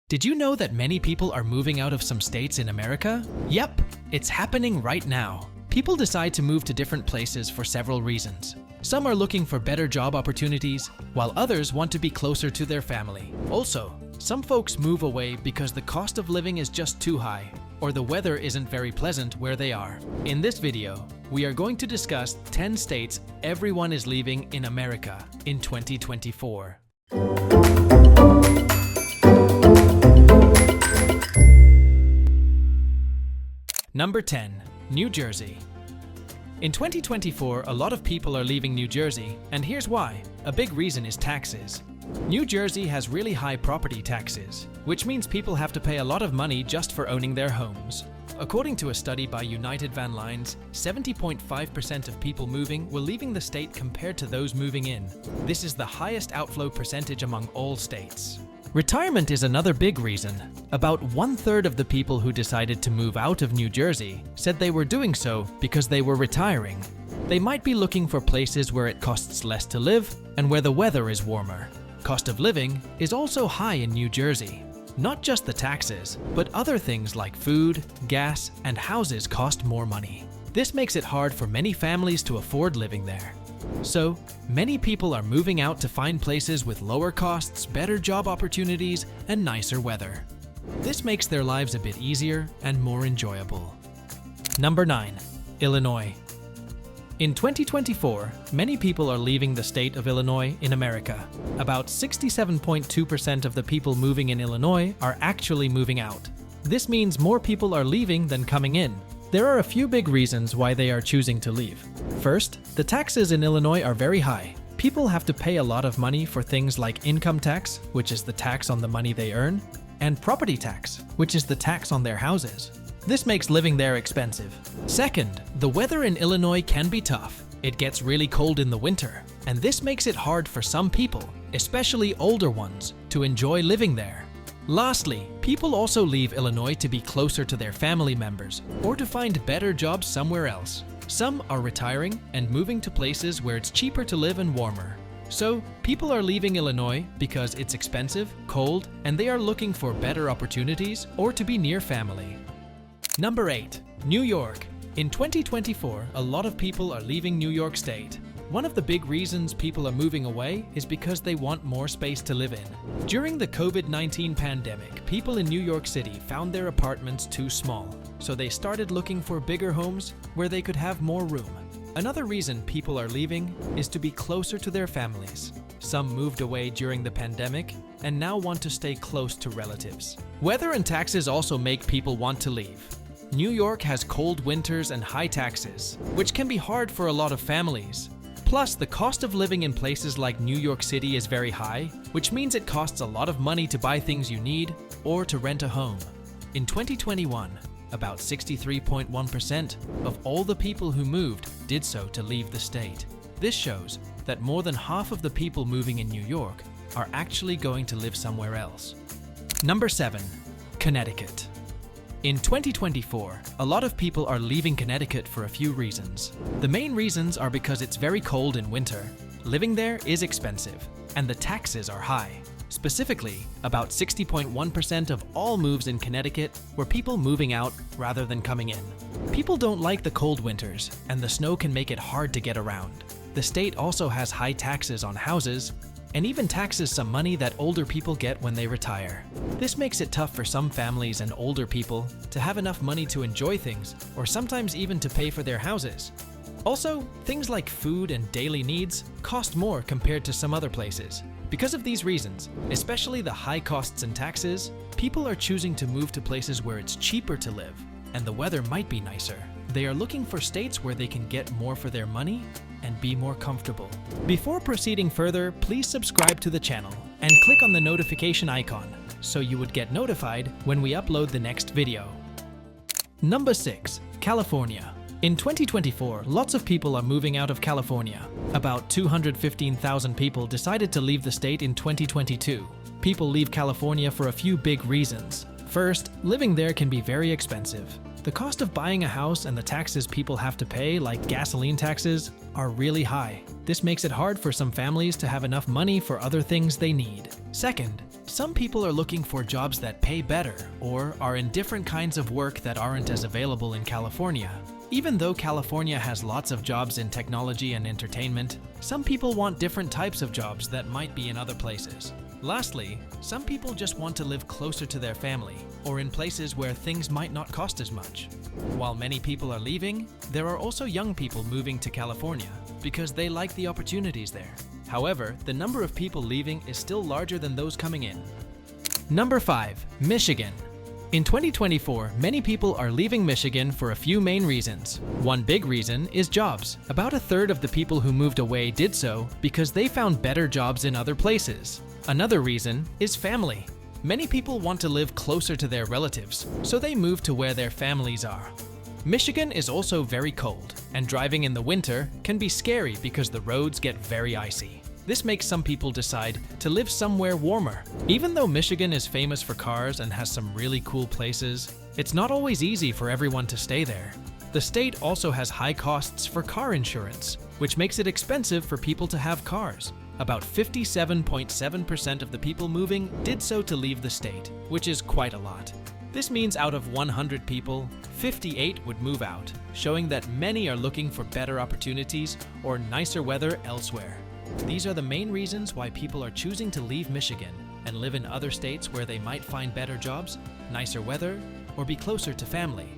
Did you know that many people are moving out of some states in America? Yep, it's happening right now. People decide to move to different places for several reasons. Some are looking for better job opportunities, while others want to be closer to their family. Also, some folks move away because the cost of living is just too high, or the weather isn't very pleasant where they are. In this video, we are going to discuss 10 states everyone is leaving in America in 2024. Number 10. New Jersey. In 2024, a lot of people are leaving New Jersey, and here's why. A big reason is taxes. New Jersey has really high property taxes, which means people have to pay a lot of money just for owning their homes. According to a study by United Van Lines, 70.5% of people moving were leaving the state compared to those moving in. This is the highest outflow percentage among all states. Retirement is another big reason. About 1/3 of the people who decided to move out of New Jersey said they were doing so because they were retiring. They might be looking for places where it costs less to live and where the weather is warmer. Cost of living is also high in New Jersey. Not just the taxes, but other things like food, gas, and houses cost more money. This makes it hard for many families to afford living there. So, many people are moving out to find places with lower costs, better job opportunities, and nicer weather. This makes their lives a bit easier and more enjoyable. Number 9. Illinois. In 2024, many people are leaving the state of Illinois in America. About 67.2% of the people moving in Illinois are actually moving out. This means more people are leaving than coming in. There are a few big reasons why they are choosing to leave. First, the taxes in Illinois are very high. People have to pay a lot of money for things like income tax, which is the tax on the money they earn, and property tax, which is the tax on their houses. This makes living there expensive. Second, the weather in Illinois can be tough. It gets really cold in the winter, and this makes it hard for some people, especially older ones, to enjoy living there. Lastly, people also leave Illinois to be closer to their family members or to find better jobs somewhere else. Some are retiring and moving to places where it's cheaper to live and warmer. So, people are leaving Illinois because it's expensive, cold, and they are looking for better opportunities or to be near family. Number 8. New York. In 2024, a lot of people are leaving New York State. One of the big reasons people are moving away is because they want more space to live in. During the COVID-19 pandemic, people in New York City found their apartments too small, so they started looking for bigger homes where they could have more room. Another reason people are leaving is to be closer to their families. Some moved away during the pandemic and now want to stay close to relatives. Weather and taxes also make people want to leave. New York has cold winters and high taxes, which can be hard for a lot of families. Plus, the cost of living in places like New York City is very high, which means it costs a lot of money to buy things you need or to rent a home. In 2021, about 63.1% of all the people who moved did so to leave the state. This shows that more than half of the people moving in New York are actually going to live somewhere else. Number 7. Connecticut. In 2024, a lot of people are leaving Connecticut for a few reasons. The main reasons are because it's very cold in winter, living there is expensive, and the taxes are high. Specifically, about 60.1% of all moves in Connecticut were people moving out rather than coming in. People don't like the cold winters, and the snow can make it hard to get around. The state also has high taxes on houses, and even taxes some money that older people get when they retire. This makes it tough for some families and older people to have enough money to enjoy things, or sometimes even to pay for their houses. Also, things like food and daily needs cost more compared to some other places. Because of these reasons, especially the high costs and taxes, people are choosing to move to places where it's cheaper to live, and the weather might be nicer. They are looking for states where they can get more for their money and be more comfortable. Before proceeding further, please subscribe to the channel and click on the notification icon so you would get notified when we upload the next video. Number 6. California. In 2024, lots of people are moving out of California. About 215,000 people decided to leave the state in 2022. People leave California for a few big reasons. First, living there can be very expensive. The cost of buying a house and the taxes people have to pay, like gasoline taxes, are really high. This makes it hard for some families to have enough money for other things they need. Second, Some people are looking for jobs that pay better or are in different kinds of work that aren't as available in California. Even though California has lots of jobs in technology and entertainment, some people want different types of jobs that might be in other places. Lastly, some people just want to live closer to their family or in places where things might not cost as much. While many people are leaving, there are also young people moving to California because they like the opportunities there. However, the number of people leaving is still larger than those coming in. Number 5. Michigan. In 2024, many people are leaving Michigan for a few main reasons. One big reason is jobs. About a third of the people who moved away did so because they found better jobs in other places. Another reason is family. Many people want to live closer to their relatives, so they move to where their families are. Michigan is also very cold, and driving in the winter can be scary because the roads get very icy. This makes some people decide to live somewhere warmer. Even though Michigan is famous for cars and has some really cool places, it's not always easy for everyone to stay there. The state also has high costs for car insurance, which makes it expensive for people to have cars. About 57.7% of the people moving did so to leave the state, which is quite a lot. This means out of 100 people, 58 would move out, showing that many are looking for better opportunities or nicer weather elsewhere. These are the main reasons why people are choosing to leave Michigan and live in other states where they might find better jobs, nicer weather, or be closer to family.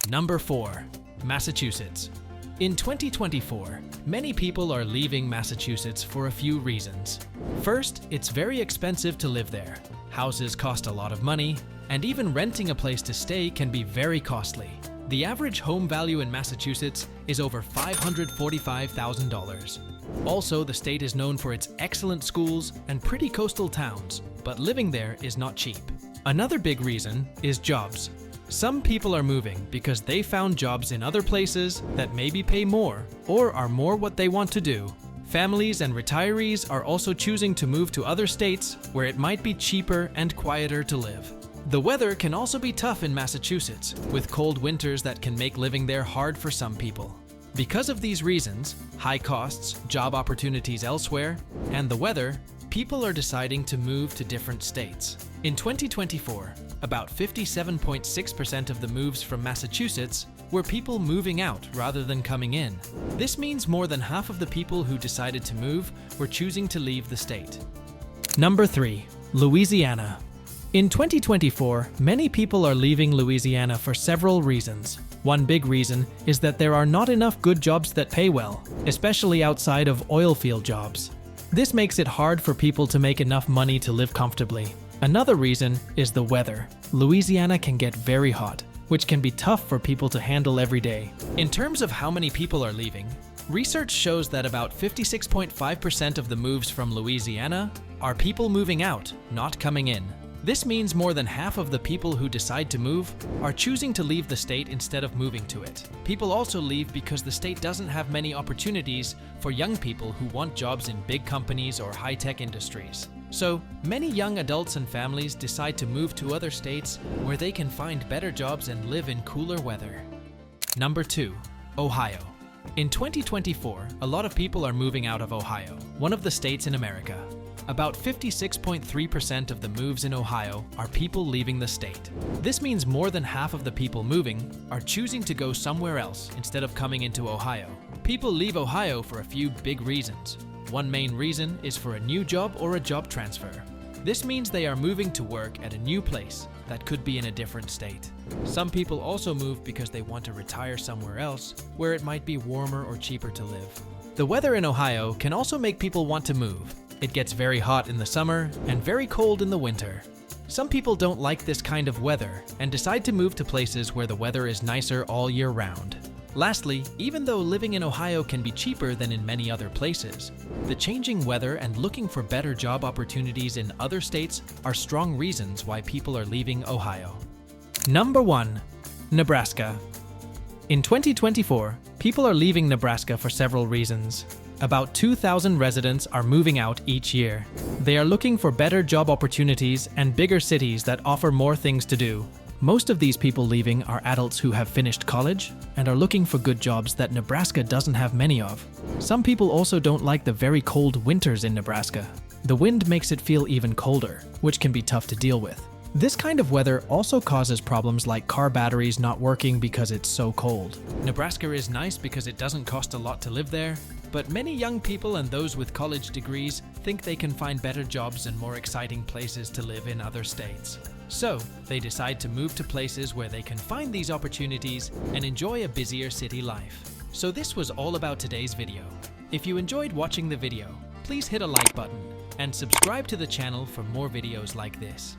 Number 4. Massachusetts. In 2024, many people are leaving Massachusetts for a few reasons. First, it's very expensive to live there. Houses cost a lot of money, and even renting a place to stay can be very costly. The average home value in Massachusetts is over $545,000. Also, the state is known for its excellent schools and pretty coastal towns, but living there is not cheap. Another big reason is jobs. Some people are moving because they found jobs in other places that maybe pay more or are more what they want to do. Families and retirees are also choosing to move to other states where it might be cheaper and quieter to live. The weather can also be tough in Massachusetts, with cold winters that can make living there hard for some people. Because of these reasons, high costs, job opportunities elsewhere, and the weather, people are deciding to move to different states. In 2024, about 57.6% of the moves from Massachusetts were people moving out rather than coming in. This means more than half of the people who decided to move were choosing to leave the state. Number 3. Louisiana. In 2024, many people are leaving Louisiana for several reasons. One big reason is that there are not enough good jobs that pay well, especially outside of oil field jobs. This makes it hard for people to make enough money to live comfortably. Another reason is the weather. Louisiana can get very hot, which can be tough for people to handle every day. In terms of how many people are leaving, research shows that about 56.5% of the moves from Louisiana are people moving out, not coming in. This means more than half of the people who decide to move are choosing to leave the state instead of moving to it. People also leave because the state doesn't have many opportunities for young people who want jobs in big companies or high-tech industries. So, many young adults and families decide to move to other states where they can find better jobs and live in cooler weather. Number 2. Ohio. In 2024, a lot of people are moving out of Ohio, one of the states in America. About 56.3% of the moves in Ohio are people leaving the state. This means more than half of the people moving are choosing to go somewhere else instead of coming into Ohio. People leave Ohio for a few big reasons. One main reason is for a new job or a job transfer. This means they are moving to work at a new place that could be in a different state. Some people also move because they want to retire somewhere else where it might be warmer or cheaper to live. The weather in Ohio can also make people want to move. It gets very hot in the summer and very cold in the winter. Some people don't like this kind of weather and decide to move to places where the weather is nicer all year round. Lastly, even though living in Ohio can be cheaper than in many other places, the changing weather and looking for better job opportunities in other states are strong reasons why people are leaving Ohio. Number 1. Nebraska. In 2024, people are leaving Nebraska for several reasons. About 2,000 residents are moving out each year. They are looking for better job opportunities and bigger cities that offer more things to do. Most of these people leaving are adults who have finished college and are looking for good jobs that Nebraska doesn't have many of. Some people also don't like the very cold winters in Nebraska. The wind makes it feel even colder, which can be tough to deal with. This kind of weather also causes problems like car batteries not working because it's so cold. Nebraska is nice because it doesn't cost a lot to live there, but many young people and those with college degrees think they can find better jobs and more exciting places to live in other states. So, they decide to move to places where they can find these opportunities and enjoy a busier city life. So this was all about today's video. If you enjoyed watching the video, please hit a like button and subscribe to the channel for more videos like this.